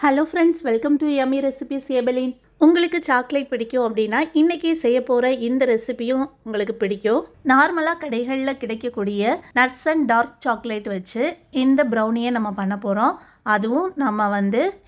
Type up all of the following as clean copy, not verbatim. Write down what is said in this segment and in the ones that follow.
Hello friends, welcome to yummy recipes ஏபலின். உங்களுக்கு chocolate பிடிக்கும் அப்படின்னா இன்றைக்கி செய்ய போகிற இந்த ரெசிபியும் உங்களுக்கு பிடிக்கும். நார்மலாக கடைகளில் கிடைக்கக்கூடிய நட்ஸ் அண்ட் டார்க் சாக்லேட் வச்சு இந்த ப்ரௌனியை நம்ம பண்ண போகிறோம். அதுவும் நம்ம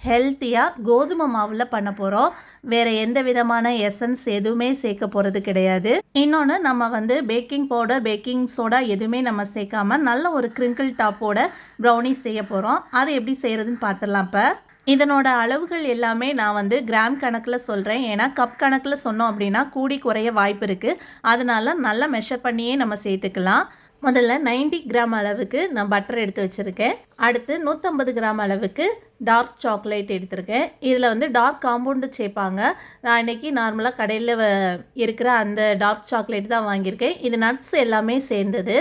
ஹெல்த்தியாக கோதுமை மாவில் பண்ண போகிறோம். வேறு எந்த விதமான எசன்ஸ் எதுவுமே சேர்க்க போகிறது கிடையாது. இன்னொன்று நம்ம பேக்கிங் பவுடர், பேக்கிங் சோடா எதுவுமே நம்ம சேர்க்காம நல்ல ஒரு கிரிங்கிள் டாப்போட ப்ரௌனி செய்ய போகிறோம். அதை எப்படி செய்கிறதுன்னு பார்த்துடலாம். இப்போ இதனோட அளவுகள் எல்லாமே நான் கிராம் கணக்கில் சொல்கிறேன். ஏன்னா கப் கணக்கில் சொன்னோம் அப்படின்னா கூடி குறைய வாய்ப்பு இருக்குது. அதனால நல்லா மெஷர் பண்ணியே நம்ம சேர்த்துக்கலாம். முதல்ல 90 கிராம் அளவுக்கு நான் பட்டர் எடுத்து வச்சுருக்கேன். அடுத்து 150 கிராம் அளவுக்கு டார்க் சாக்லேட் எடுத்திருக்கேன். இதில் டார்க் காம்பவுண்டு சேர்ப்பாங்க. நான் இன்றைக்கி நார்மலாக கடையில் இருக்கிற அந்த டார்க் சாக்லேட் தான் வாங்கியிருக்கேன். இது நட்ஸ் எல்லாமே சேர்ந்தது.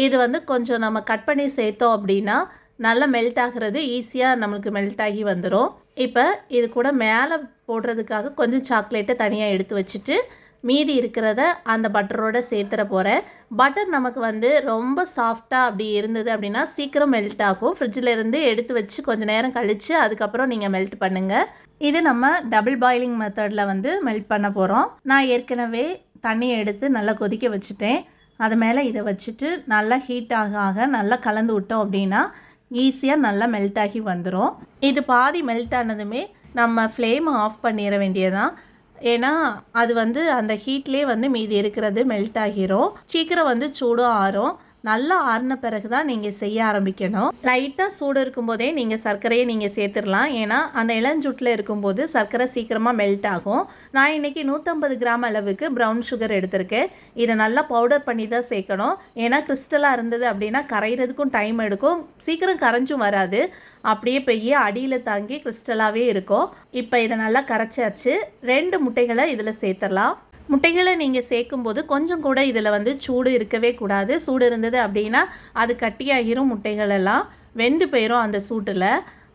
இது கொஞ்சம் நம்ம கட் பண்ணி சேர்த்தோம் அப்படின்னா நல்லா மெல்ட் ஆகிறது ஈஸியாக நம்மளுக்கு மெல்ட் ஆகி வந்துடும். இப்போ இது கூட மேலே போடுறதுக்காக கொஞ்சம் சாக்லேட்டை தனியாக எடுத்து வச்சுட்டு மீதி இருக்கிறத அந்த பட்டரோடு சேர்த்துற போகிறேன். பட்டர் நமக்கு ரொம்ப சாஃப்டாக அப்படி இருந்தது அப்படின்னா சீக்கிரம் மெல்ட் ஆகும். ஃப்ரிட்ஜில் இருந்து எடுத்து வச்சு கொஞ்சம் நேரம் கழித்து அதுக்கப்புறம் நீங்கள் மெல்ட் பண்ணுங்கள். இது நம்ம டபுள் பாயிலிங் மெத்தடில் மெல்ட் பண்ண போகிறோம். நான் ஏற்கனவே தண்ணியை எடுத்து நல்லா கொதிக்க வச்சுட்டேன். அது மேலே இதை வச்சுட்டு நல்லா ஹீட் ஆக நல்லா கலந்து விட்டோம் அப்படின்னா ஈஸியாக நல்லா மெல்ட் ஆகி வந்துடும். இது பாதி மெல்ட் ஆனதுமே நம்ம ஃப்ளேமை ஆஃப் பண்ணிட வேண்டியதான். ஏன்னா அது அந்த ஹீட்லேயே மீதி இருக்கிறது மெல்ட் ஆகிரும். சீக்கிரம் சூடும் ஆறும். நல்லா ஆறின பிறகு தான் நீங்கள் செய்ய ஆரம்பிக்கணும். லைட்டாக சூடு இருக்கும்போதே நீங்கள் சர்க்கரையை நீங்கள் சேர்த்துடலாம். ஏன்னா அந்த இளஞ்சூட்டில் இருக்கும்போது சர்க்கரை சீக்கிரமாக மெல்ட் ஆகும். நான் இன்றைக்கி 150 கிராம் அளவுக்கு ப்ரௌன் சுகர் எடுத்திருக்கேன். இதை நல்லா பவுடர் பண்ணி தான் சேர்க்கணும். ஏன்னா கிறிஸ்டலாக இருந்தது அப்படின்னா கரைகிறதுக்கும் டைம் எடுக்கும், சீக்கிரம் கரைஞ்சும் வராது. அப்படியே பெய்ய அடியில் தாங்கி கிறிஸ்டலாகவே இருக்கும். இப்போ இதை நல்லா கரைச்சாச்சு. 2 முட்டைகளை இதில் சேர்த்துடலாம். முட்டைகளை நீங்கள் சேர்க்கும்போது கொஞ்சம் கூட இதில் சூடு இருக்கவே கூடாது. சூடு இருந்தது அப்படின்னா அது கட்டியாகிரும். முட்டைகளெல்லாம் வெந்து போயிடும் அந்த சூட்டில்.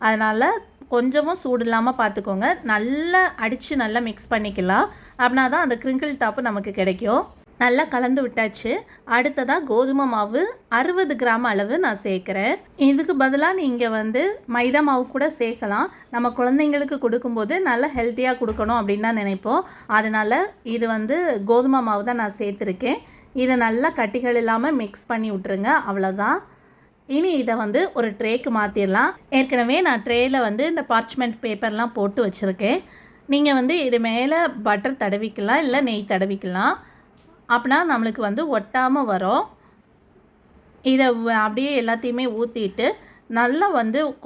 அதனால் கொஞ்சமும் சூடு இல்லாமல் பார்த்துக்கோங்க. நல்லா அடித்து நல்லா மிக்ஸ் பண்ணிக்கலாம். அப்படின்னா தான் அந்த கிரிங்கிள் டாப்பு நமக்கு கிடைக்கும். நல்லா கலந்து விட்டாச்சு. அடுத்ததாக கோதுமை மாவு 60 கிராம் அளவு நான் சேர்க்குறேன். இதுக்கு பதிலாக நீங்கள் மைதா மாவு கூட சேர்க்கலாம். நம்ம குழந்தைங்களுக்கு கொடுக்கும்போது நல்லா ஹெல்த்தியாக கொடுக்கணும் அப்படின்னு தான் நினைப்போம். அதனால் இது கோதுமை மாவு தான் நான் சேர்த்துருக்கேன். இதை நல்லா கட்டிகள் இல்லாமல் மிக்ஸ் பண்ணி விட்டுருங்க. அவ்வளோதான். இனி இதை ஒரு ட்ரேக்கு மாற்றிடலாம். ஏற்கனவே நான் ட்ரேயில் இந்த பார்ச்மெண்ட் பேப்பர்லாம் போட்டு வச்சுருக்கேன். நீங்கள் இது மேலே பட்டர் தடவிக்கலாம், இல்லை நெய் தடவிக்கலாம். அப்படின்னா நம்மளுக்கு ஒட்டாமல் வரும். இதை அப்படியே எல்லாத்தையுமே ஊற்றிட்டு நல்லா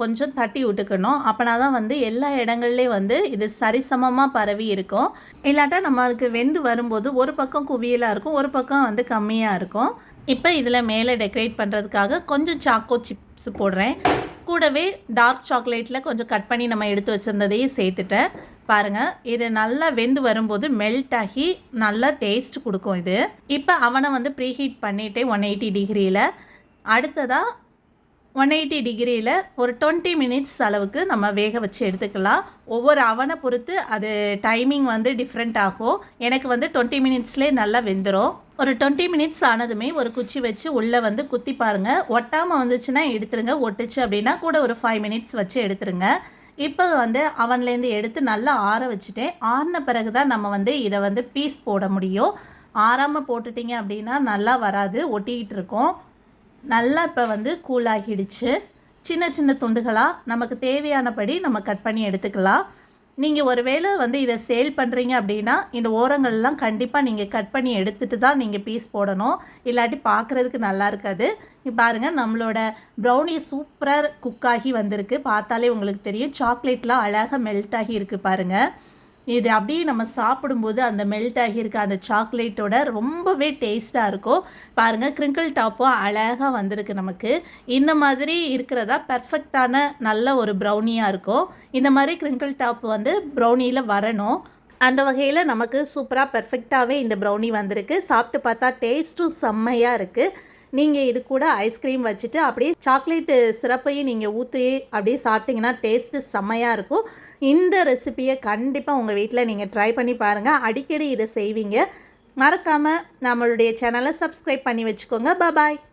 கொஞ்சம் தட்டி விட்டுக்கணும். அப்படின்னா தான் எல்லா இடங்கள்லேயும் இது சரிசமமாக பரவி இருக்கும். இல்லாட்டா நம்மளுக்கு வெந்து வரும்போது ஒரு பக்கம் குவியலாக இருக்கும், ஒரு பக்கம் கம்மியாக இருக்கும். இப்போ இதில் மேலே டெக்கரேட் பண்ணுறதுக்காக கொஞ்சம் சாக்கோ சிப்ஸ் போடுறேன். கூடவே டார்க் சாக்லேட்டில் கொஞ்சம் கட் பண்ணி நம்ம எடுத்து வச்சுருந்ததையும் சேர்த்துட்டேன். பாருங்கள், இது நல்லா வெந்து வரும்போது மெல்ட் ஆகி நல்லா டேஸ்ட் கொடுக்கும். இது இப்போ அவனை ப்ரீஹீட் பண்ணிவிட்டு 180 டிகிரியில் அடுத்ததாக 180 டிகிரியில் ஒரு 20 மினிட்ஸ் அளவுக்கு நம்ம வேக வச்சு எடுத்துக்கலாம். ஒவ்வொரு அவனை பொறுத்து அது டைமிங் டிஃப்ரெண்ட் ஆகும். எனக்கு 20 மினிட்ஸ்லேயே நல்லா வெந்துடும். ஒரு 20 மினிட்ஸ் ஆனதுமே ஒரு குச்சி வச்சு உள்ளே குத்தி பாருங்கள். ஒட்டாமல் வந்துச்சுன்னா எடுத்துருங்க. ஒட்டுச்சு அப்படின்னா கூட ஒரு 5 மினிட்ஸ் வச்சு எடுத்துருங்க. இப்போ அவன்லேருந்து எடுத்து நல்லா ஆற வச்சுட்டேன். ஆறின பிறகு தான் நம்ம இதை பீஸ் போட முடியும். ஆறாமல் போட்டுட்டிங்க அப்படின்னா நல்லா வராது, ஒட்டிக்கிட்டு இருக்கும். நல்லா இப்போ கூலாகிடுச்சு. சின்ன சின்ன துண்டுகளாக நமக்கு தேவையானபடி நம்ம கட் பண்ணி எடுத்துக்கலாம். நீங்கள் ஒருவேளை இதை சேல் பண்ணுறீங்க அப்படின்னா இந்த ஓரங்கள்லாம் கண்டிப்பாக நீங்கள் கட் பண்ணி எடுத்துகிட்டு தான் நீங்கள் பீஸ் போடணும். இல்லாட்டி பார்க்குறதுக்கு நல்லா இருக்காது. இப்போ பாருங்கள், நம்மளோட ப்ரௌனி சூப்பராக குக்காகி வந்திருக்கு. பார்த்தாலே உங்களுக்கு தெரியும். சாக்லேட்லாம் அழகாக மெல்ட் ஆகி இருக்குது பாருங்கள். இது அப்படியே நம்ம சாப்பிடும்போது அந்த மெல்ட் ஆகியிருக்க அந்த சாக்லேட்டோட ரொம்பவே டேஸ்ட்டாக இருக்கும். பாருங்கள், கிரிங்கிள் டாப்பும் அழகாக வந்திருக்கு நமக்கு. இந்த மாதிரி இருக்கிறதா பர்ஃபெக்டான நல்ல ஒரு ப்ரௌனியாக இருக்கும். இந்த மாதிரி கிரிங்கிள் டாப் ப்ரௌனியில் வரணும். அந்த வகையில் நமக்கு சூப்பராக பர்ஃபெக்டாகவே இந்த ப்ரௌனி வந்திருக்கு. சாப்பிட்டு பார்த்தா டேஸ்ட்டும் செம்மையாக இருக்குது. நீங்கள் இது கூட ஐஸ்கிரீம் வச்சுட்டு அப்படியே சாக்லேட்டு சிரப்பையும் நீங்கள் ஊற்றி அப்படியே சாப்பிட்டிங்கன்னா டேஸ்ட்டு செம்மையாக இருக்கும். இந்த ரெசிபியை கண்டிப்பாக உங்கள் வீட்டில் நீங்கள் ட்ரை பண்ணி பாருங்கள். அடிக்கடி இதை செய்வீங்க. மறக்காமல் நம்மளுடைய சேனலை சப்ஸ்கிரைப் பண்ணி வச்சுக்கோங்க. பாய்.